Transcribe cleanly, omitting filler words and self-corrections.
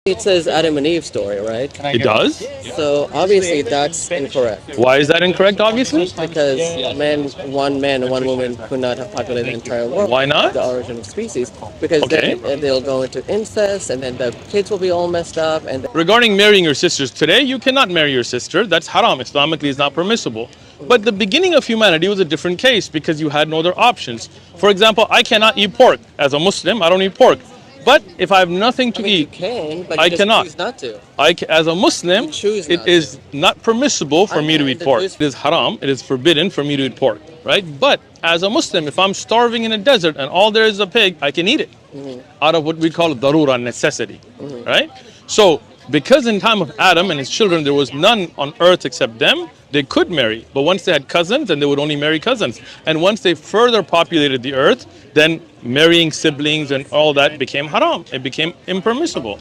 It says Adam and Eve story, right? It does? So obviously that's incorrect Why is that incorrect, obviously? because one man and one woman could not have populated the entire world. Why not? The origin of species, because Okay. then they'll go into incest, and then the kids will be all messed up. And Regarding marrying your sisters today, you cannot marry your sister. That's haram. Islamically, it's not permissible. But the beginning of humanity was a different case because you had no other options. For example, I cannot eat pork. As a Muslim, I don't eat pork. But if I have nothing to I mean, you eat, can, but I you just cannot. choose not to. As a Muslim, You choose it not is not permissible for me to eat the pork. Jews- It is haram. It is forbidden for me to eat pork, right? But as a Muslim, if I'm starving in a desert and all there is a pig, I can eat it out of what we call darura, necessity, right? So because in time of Adam and his children, there was none on earth except them, they could marry. But once they had cousins, then they would only marry cousins. And once they further populated the earth, then marrying siblings and all that became haram. It became impermissible.